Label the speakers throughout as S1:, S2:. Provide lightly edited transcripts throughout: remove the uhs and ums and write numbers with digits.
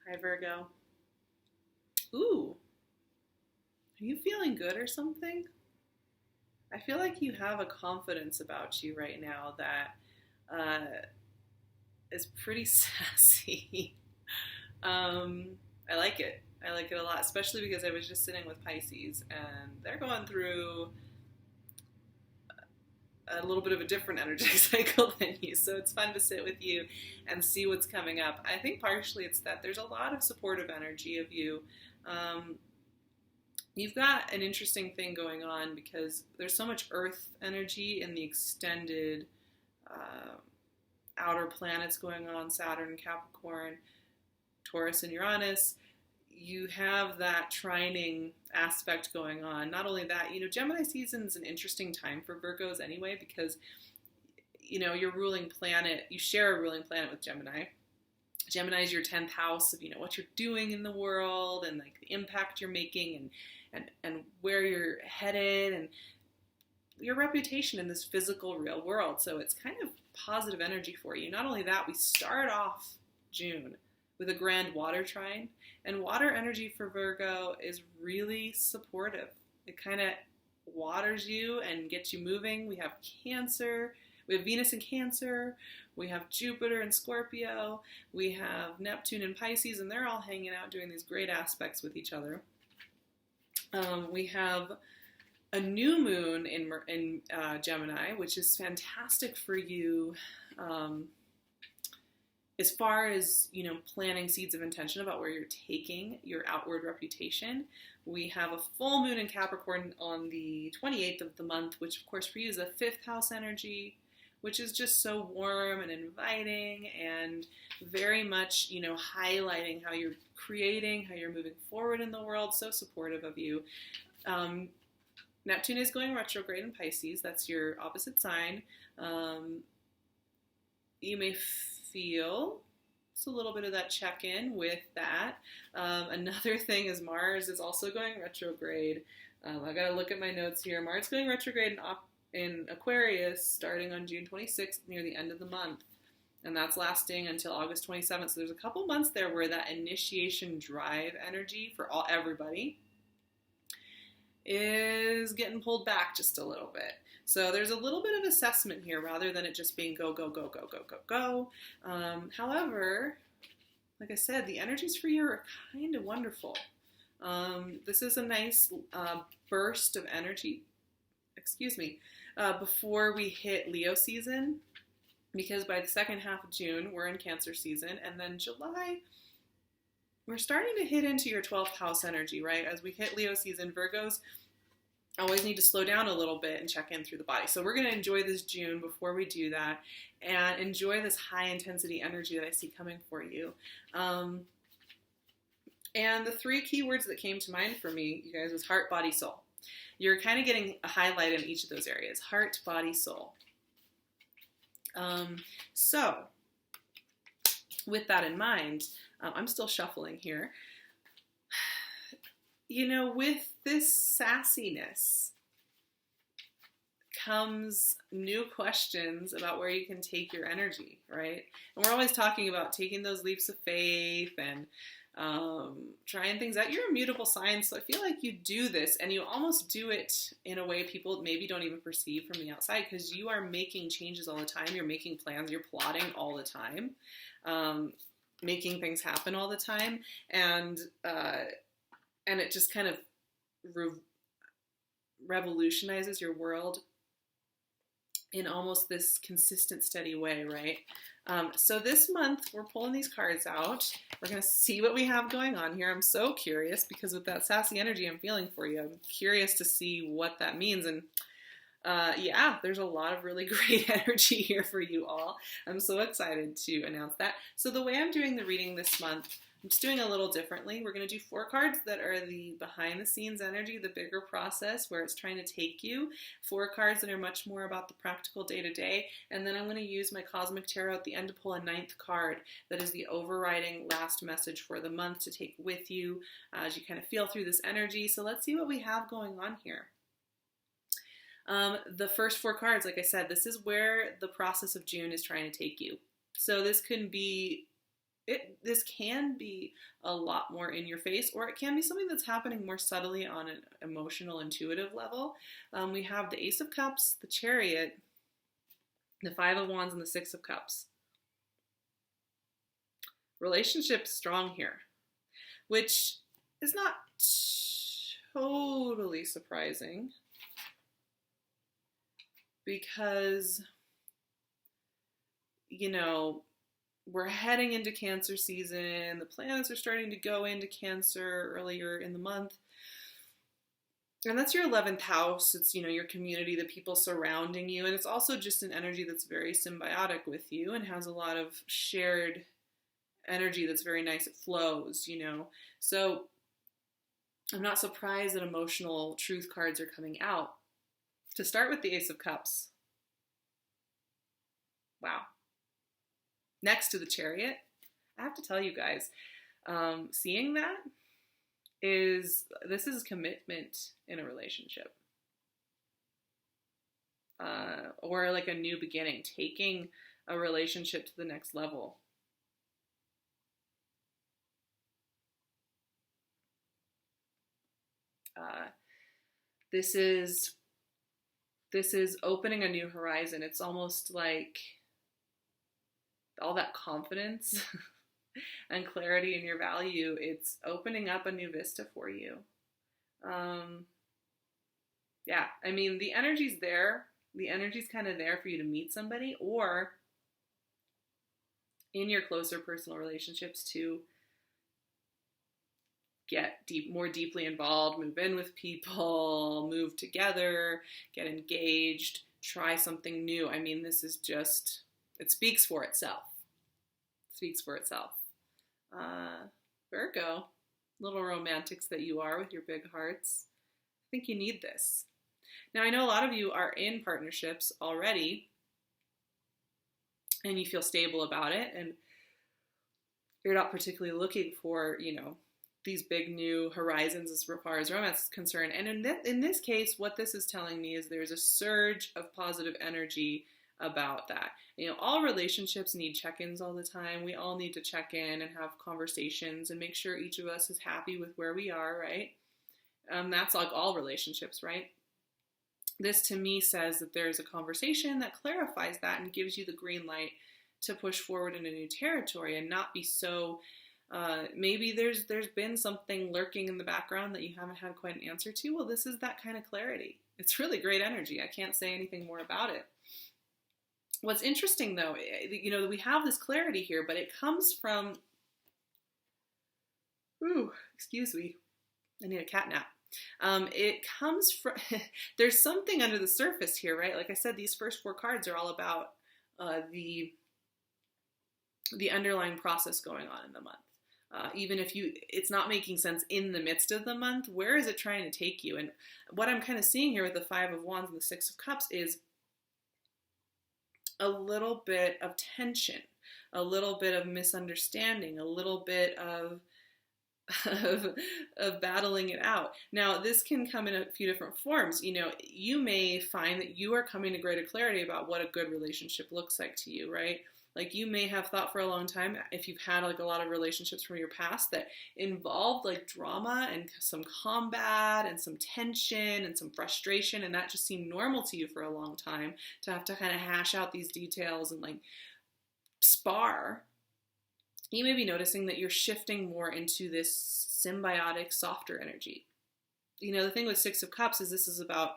S1: Hi, Virgo. Ooh, are you feeling good or something? I feel like you have a confidence about you right now that uh, is pretty sassy. um, I like it. I like it a lot, especially because I was just sitting with Pisces and they're going through a little bit of a different energetic cycle than you. So it's fun to sit with you and see what's coming up. I think partially it's that there's a lot of supportive energy of you. Um, you've got an interesting thing going on because there's so much earth energy in the extended uh, outer planets going on, Saturn, Capricorn, Taurus, and Uranus. You have that trining aspect going on. Not only that, Gemini season is an interesting time for Virgos anyway because, your ruling planet, you share a ruling planet with Gemini. Gemini is your 10th house of, what you're doing in the world and like the impact you're making and where you're headed and your reputation in this physical real world. So it's kind of positive energy for you. Not only that, we start off June with a grand water trine, and water energy for Virgo is really supportive. It kind of waters you and gets you moving. We have Cancer, we have Venus in Cancer, we have Jupiter in Scorpio, we have Neptune in Pisces, and they're all hanging out doing these great aspects with each other. We have a new moon in Gemini, which is fantastic for you as far as, planting seeds of intention about where you're taking your outward reputation. We have a full moon in Capricorn on the 28th of the month, which of course for you is a 5th house energy, which is just so warm and inviting and very much, highlighting how you're creating, how you're moving forward in the world, so supportive of you. Neptune is going retrograde in Pisces. That's your opposite sign. You may feel just a little bit of that check-in with that. Another thing is Mars is also going retrograde. I got to look at my notes here. Mars going retrograde in Aquarius starting on June 26th near the end of the month. And that's lasting until August 27th. So there's a couple months there where that initiation drive energy for everybody is getting pulled back just a little bit. So there's a little bit of assessment here rather than it just being go, go, go, go, go, go, go. However, like I said, the energies for you are kind of wonderful. This is a nice burst of energy, before we hit Leo season, because by the second half of June, we're in Cancer season, and then July, we're starting to hit into your 12th house energy, right? As we hit Leo season, Virgos always need to slow down a little bit and check in through the body. So we're going to enjoy this June before we do that and enjoy this high intensity energy that I see coming for you. And the three keywords that came to mind for me, you guys, was heart, body, soul. You're kind of getting a highlight in each of those areas. Heart, body, soul. So with that in mind, I'm still shuffling here. With this sassiness comes new questions about where you can take your energy, right? And we're always talking about taking those leaps of faith and trying things out. You're a mutable sign, so I feel like you do this, and you almost do it in a way people maybe don't even perceive from the outside, because you are making changes all the time. You're making plans. You're plotting all the time, making things happen all the time, and it just kind of revolutionizes your world in almost this consistent, steady way, right? So this month, we're pulling these cards out. We're going to see what we have going on here. I'm so curious because with that sassy energy I'm feeling for you, I'm curious to see what that means. And there's a lot of really great energy here for you all. I'm so excited to announce that. So the way I'm doing the reading this month, I'm just doing a little differently. We're going to do 4 cards that are the behind the scenes energy, the bigger process where it's trying to take you. 4 cards that are much more about the practical day to day. And then I'm going to use my Cosmic Tarot at the end to pull a 9th card that is the overriding last message for the month to take with you as you kind of feel through this energy. So let's see what we have going on here. The first 4 cards, like I said, this is where the process of June is trying to take you. So this can be this can be a lot more in your face, or it can be something that's happening more subtly on an emotional, intuitive level. We have the Ace of Cups, the Chariot, the Five of Wands, and the Six of Cups. Relationship strong here, which is not totally surprising because, you know, we're heading into Cancer season. The planets are starting to go into Cancer earlier in the month. And that's your 11th house. It's, you know, your community, the people surrounding you. And it's also just an energy that's very symbiotic with you and has a lot of shared energy that's very nice. It flows, you know. So I'm not surprised that emotional truth cards are coming out. To start with the Ace of Cups. Wow. Next to the Chariot, I have to tell you guys, seeing that this is commitment in a relationship. Or like a new beginning, taking a relationship to the next level. This is opening a new horizon. It's almost like all that confidence and clarity in your value, it's opening up a new vista for you. Yeah, I mean, the energy's there. The energy's kind of there for you to meet somebody, or in your closer personal relationships to get more deeply involved, move in with people, move together, get engaged, try something new. I mean, this is just, it speaks for itself. It speaks for itself. Virgo, little romantics that you are with your big hearts, I think you need this. Now, I know a lot of you are in partnerships already, and you feel stable about it, and you're not particularly looking for, you know, these big new horizons as far as romance is concerned. And in this case, what this is telling me is there's a surge of positive energy about that. You know, all relationships need check-ins all the time. We all need to check in and have conversations and make sure each of us is happy with where we are, right? That's like all relationships, right? This to me says that there's a conversation that clarifies that and gives you the green light to push forward in a new territory and not be so, maybe there's been something lurking in the background that you haven't had quite an answer to. Well, this is that kind of clarity. It's really great energy. I can't say anything more about it. What's interesting though, you know, we have this clarity here, but it comes from, excuse me, I need a cat nap. It comes from, there's something under the surface here, right? Like I said, these first 4 cards are all about the underlying process going on in the month. Even if it's not making sense in the midst of the month, where is it trying to take you? And what I'm kind of seeing here with the Five of Wands and the Six of Cups is a little bit of tension, a little bit of misunderstanding, a little bit of battling it out. Now, this can come in a few different forms. You know, you may find that you are coming to greater clarity about what a good relationship looks like to you, right? Like you may have thought for a long time, if you've had like a lot of relationships from your past that involved like drama and some combat and some tension and some frustration, and that just seemed normal to you for a long time, to have to kind of hash out these details and like spar. You may be noticing that you're shifting more into this symbiotic, softer energy. You know, the thing with Six of Cups is this is about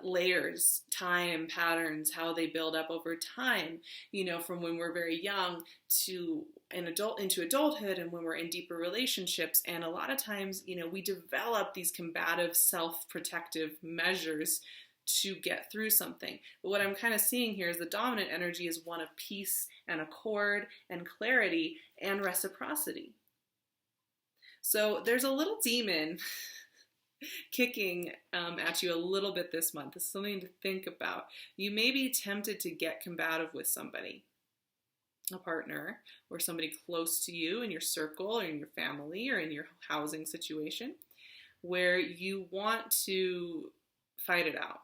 S1: layers, time, patterns, how they build up over time, you know, from when we're very young to into adulthood and when we're in deeper relationships. And a lot of times, you know, we develop these combative, self-protective measures to get through something. But what I'm kind of seeing here is the dominant energy is one of peace and accord and clarity and reciprocity. So there's a little demon kicking at you a little bit this month. This is something to think about. You may be tempted to get combative with somebody, a partner, or somebody close to you in your circle or in your family or in your housing situation, where you want to fight it out.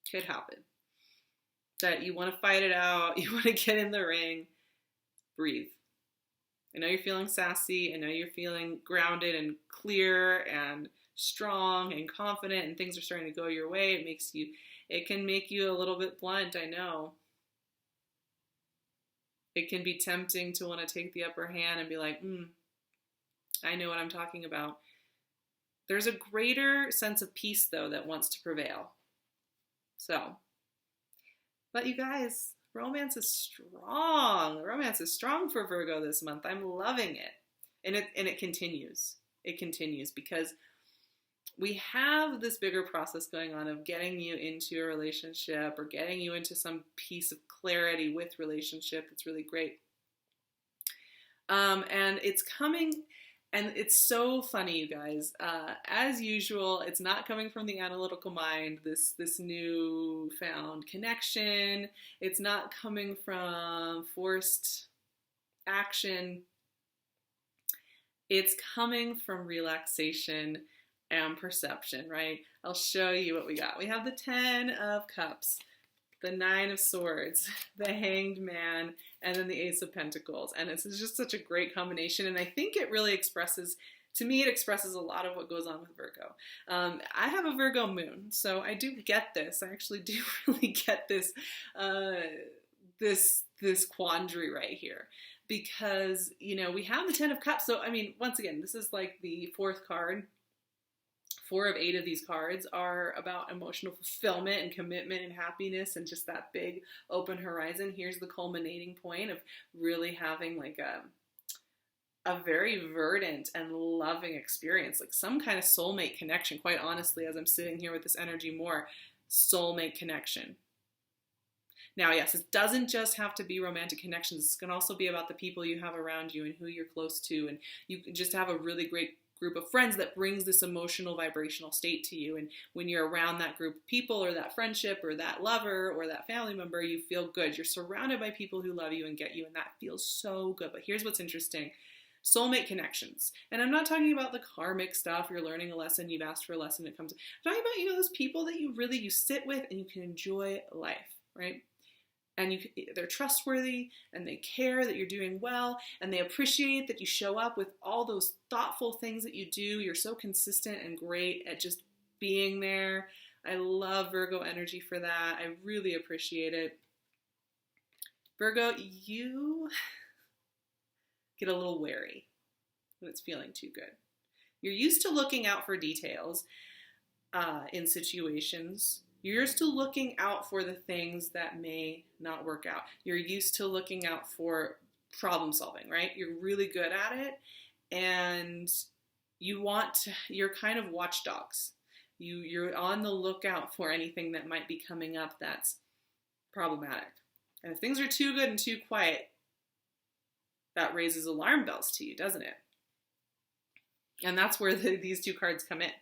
S1: Could happen. that you want to fight it out, you want to get in the ring, breathe. I know you're feeling sassy. I know you're feeling grounded and clear and strong and confident, and things are starting to go your way. It can make you a little bit blunt, I know. It can be tempting to want to take the upper hand and be like, I know what I'm talking about. There's a greater sense of peace, though, that wants to prevail. So, but you guys, romance is strong. Romance is strong for Virgo this month. I'm loving it. And it continues. It continues because we have this bigger process going on of getting you into a relationship or getting you into some piece of clarity with relationship. It's really great. And it's coming, and it's so funny, you guys. As usual, it's not coming from the analytical mind, this newfound connection. It's not coming from forced action. It's coming from relaxation and perception, right? I'll show you what we got. We have the 10 of Cups, the 9 of Swords, the Hanged Man, and then the Ace of Pentacles. And it's just such a great combination. And I think it really expresses, to me, it expresses a lot of what goes on with Virgo. I have a Virgo moon, so I do get this. I actually do really get this, this quandary right here. Because, you know, we have the 10 of Cups. So, I mean, once again, this is like the 4th card. 4 of 8 of these cards are about emotional fulfillment and commitment and happiness and just that big open horizon. Here's the culminating point of really having like a very verdant and loving experience, like some kind of soulmate connection. Quite honestly, as I'm sitting here with this energy more, soulmate connection. Now, yes, it doesn't just have to be romantic connections. This can also be about the people you have around you and who you're close to, and you can just have a really great group of friends that brings this emotional vibrational state to you. And when you're around that group of people or that friendship or that lover or that family member, you feel good. You're surrounded by people who love you and get you, and that feels so good. But here's what's interesting. Soulmate connections. And I'm not talking about the karmic stuff. You're learning a lesson, you've asked for a lesson, it comes. I'm talking about, you know, those people that you sit with and you can enjoy life, right? And they're trustworthy, and they care that you're doing well, and they appreciate that you show up with all those thoughtful things that you do. You're so consistent and great at just being there. I love Virgo energy for that. I really appreciate it. Virgo, you get a little wary when it's feeling too good. You're used to looking out for details in situations. You're used to looking out for the things that may not work out. You're used to looking out for problem solving, right? You're really good at it, and you're kind of watchdogs. You're on the lookout for anything that might be coming up that's problematic. And if things are too good and too quiet, that raises alarm bells to you, doesn't it? And that's where these 2 cards come in.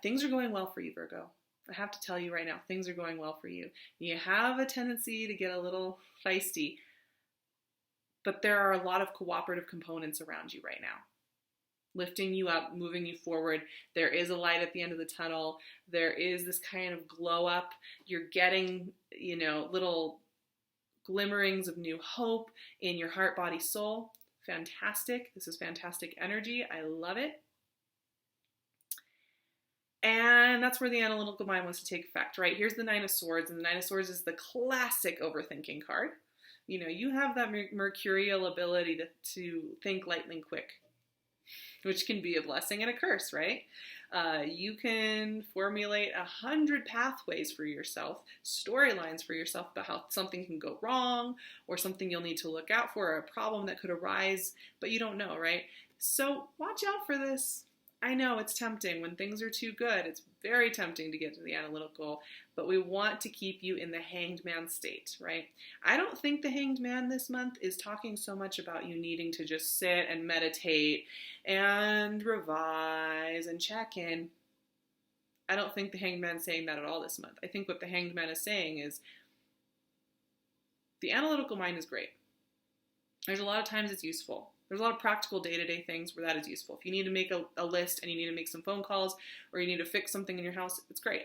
S1: Things are going well for you, Virgo. I have to tell you right now, things are going well for you. You have a tendency to get a little feisty, but there are a lot of cooperative components around you right now, lifting you up, moving you forward. There is a light at the end of the tunnel. There is this kind of glow up. You're getting, you know, little glimmerings of new hope in your heart, body, soul. Fantastic. This is fantastic energy. I love it. And that's where the analytical mind wants to take effect, right? Here's the 9 of Swords, and the 9 of Swords is the classic overthinking card. You know, you have that mercurial ability to think lightning quick, which can be a blessing and a curse, right? You can formulate 100 pathways for yourself, storylines for yourself about how something can go wrong or something you'll need to look out for, or a problem that could arise, but you don't know, right? So watch out for this. I know it's tempting when things are too good. It's very tempting to get to the analytical, but we want to keep you in the Hanged Man state, right? I don't think the Hanged Man this month is talking so much about you needing to just sit and meditate and revise and check in. I don't think the Hanged Man is saying that at all this month. I think what the Hanged Man is saying is the analytical mind is great. There's a lot of times it's useful. There's a lot of practical day-to-day things where that is useful. If you need to make a list and you need to make some phone calls or you need to fix something in your house, it's great.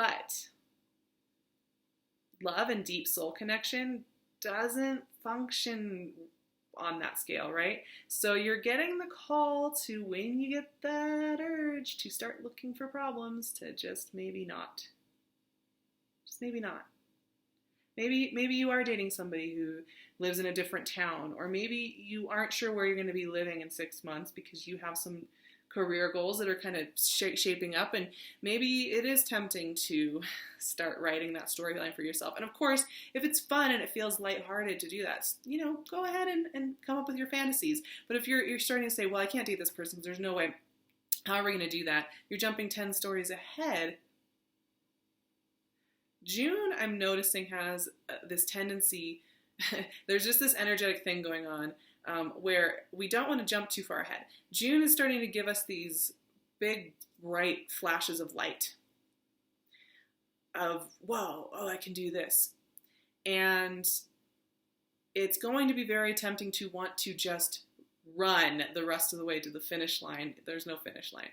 S1: But love and deep soul connection doesn't function on that scale, right? So you're getting the call to, when you get that urge to start looking for problems, to just maybe not. Just maybe not. Maybe you are dating somebody who lives in a different town, or maybe you aren't sure where you're going to be living in 6 months because you have some career goals that are kind of shaping up, and maybe it is tempting to start writing that storyline for yourself. And of course, if it's fun and it feels lighthearted to do that, go ahead and come up with your fantasies. But if you're starting to say, well, I can't date this person because there's no way, how are we going to do that? You're jumping 10 stories ahead. June, I'm noticing, has this tendency, there's just this energetic thing going on where we don't want to jump too far ahead. June is starting to give us these big, bright flashes of light of, whoa, oh, I can do this. And it's going to be very tempting to want to just run the rest of the way to the finish line. There's no finish line.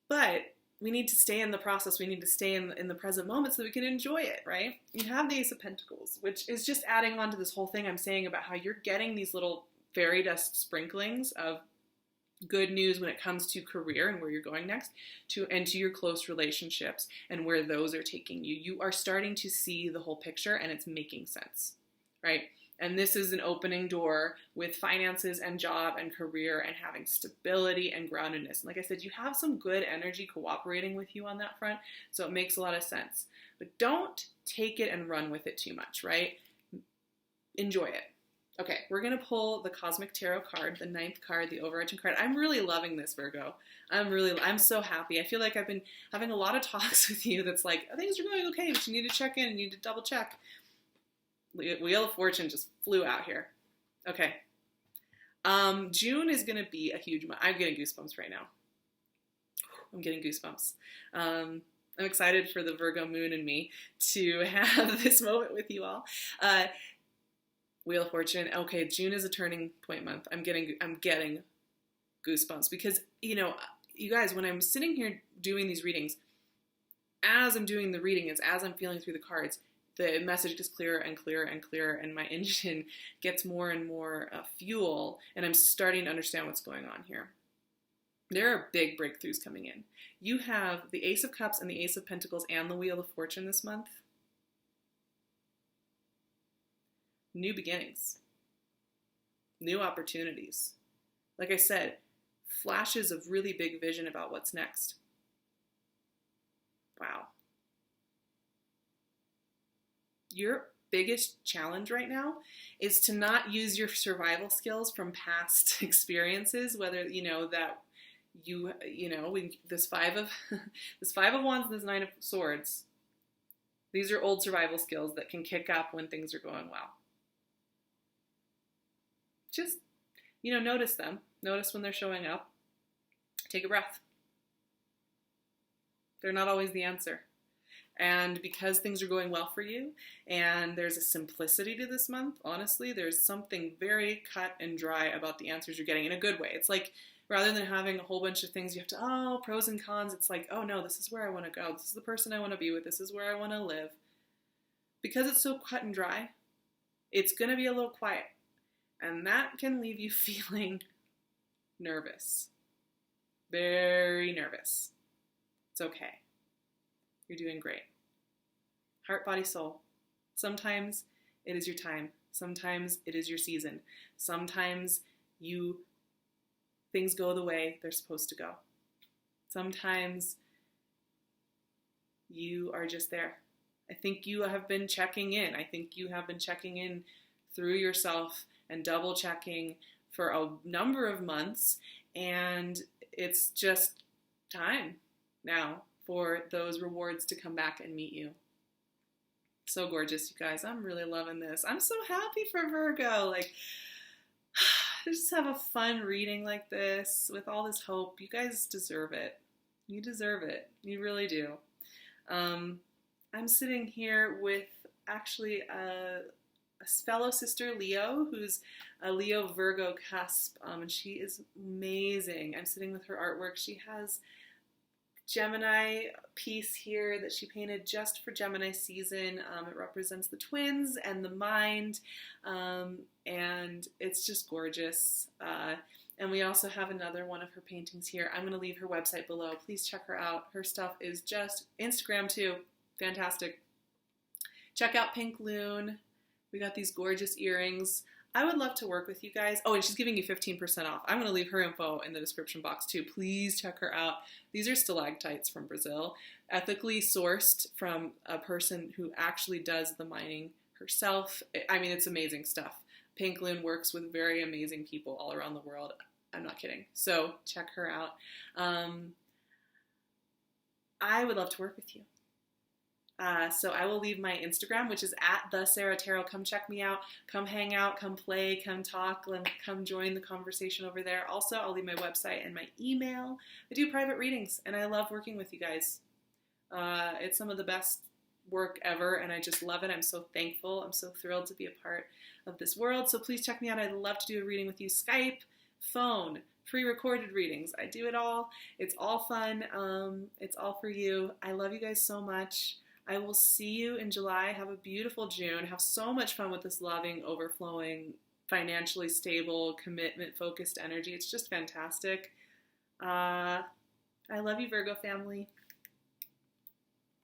S1: But we need to stay in the process. We need to stay in the present moment so that we can enjoy it, right? You have the Ace of Pentacles, which is just adding on to this whole thing I'm saying about how you're getting these little fairy dust sprinklings of good news when it comes to career and where you're going next, and to your close relationships and where those are taking you. You are starting to see the whole picture, and it's making sense, right? And this is an opening door with finances and job and career and having stability and groundedness. And like I said, you have some good energy cooperating with you on that front, so it makes a lot of sense. But don't take it and run with it too much, right? Enjoy it. Okay, we're going to pull the Cosmic Tarot card, the 9th card, the overarching card. I'm really loving this, Virgo. I'm so happy. I feel like I've been having a lot of talks with you that's like, things are going okay, but you need to check in, you need to double check. Wheel of Fortune just flew out here. Okay. June is going to be a huge month. I'm getting goosebumps right now. I'm getting goosebumps. I'm excited for the Virgo moon and me to have this moment with you all. Wheel of Fortune. Okay, June is a turning point month. I'm getting goosebumps because, you guys, when I'm sitting here doing these readings, as I'm doing the reading, as I'm feeling through the cards, the message gets clearer and clearer and clearer, and my engine gets more and more fuel, and I'm starting to understand what's going on here. There are big breakthroughs coming in. You have the Ace of Cups and the Ace of Pentacles and the Wheel of Fortune this month. New beginnings. New opportunities. Like I said, flashes of really big vision about what's next. Wow. Your biggest challenge right now is to not use your survival skills from past experiences, whether this five of wands and this 9 of swords. These are old survival skills that can kick up when things are going well. Just, notice them. Notice when they're showing up. Take a breath. They're not always the answer. And because things are going well for you, and there's a simplicity to this month, honestly, there's something very cut and dry about the answers you're getting in a good way. It's like, rather than having a whole bunch of things you have to, pros and cons, it's like, oh no, this is where I want to go. This is the person I want to be with. This is where I want to live. Because it's so cut and dry, it's going to be a little quiet. And that can leave you feeling nervous. Very nervous. It's okay. You're doing great. Heart, body, soul. Sometimes it is your time. Sometimes it is your season. Sometimes things go the way they're supposed to go. Sometimes you are just there. I think you have been checking in. I think you have been checking in through yourself and double checking for a number of months. And it's just time now for those rewards to come back and meet you. So gorgeous, you guys. I'm really loving this. I'm so happy for Virgo. Just have a fun reading like this with all this hope. You guys deserve it. You deserve it. You really do. I'm sitting here with actually a fellow sister, Leo, who's a Leo Virgo cusp, and she is amazing. I'm sitting with her artwork. She has Gemini piece here that she painted just for Gemini season. It represents the twins and the mind, and it's just gorgeous. And we also have another one of her paintings here. I'm going to leave her website below. Please check her out. Her stuff is just, Instagram too, fantastic. Check out PinkLune. We got these gorgeous earrings. I would love to work with you guys. Oh, and she's giving you 15% off. I'm going to leave her info in the description box too. Please check her out. These are stalactites from Brazil, ethically sourced from a person who actually does the mining herself. I mean, it's amazing stuff. PinkLune works with very amazing people all around the world. I'm not kidding. So check her out. I would love to work with you. So I will leave my Instagram, which is at the SARAHTAROT. Come check me out. Come hang out. Come play. Come talk. Come join the conversation over there. Also, I'll leave my website and my email. I do private readings, and I love working with you guys. It's some of the best work ever, and I just love it. I'm so thankful. I'm so thrilled to be a part of this world. So please check me out. I'd love to do a reading with you. Skype, phone, pre-recorded readings. I do it all. It's all fun. It's all for you. I love you guys so much. I will see you in July. Have a beautiful June. Have so much fun with this loving, overflowing, financially stable, commitment-focused energy. It's just fantastic. I love you, Virgo family.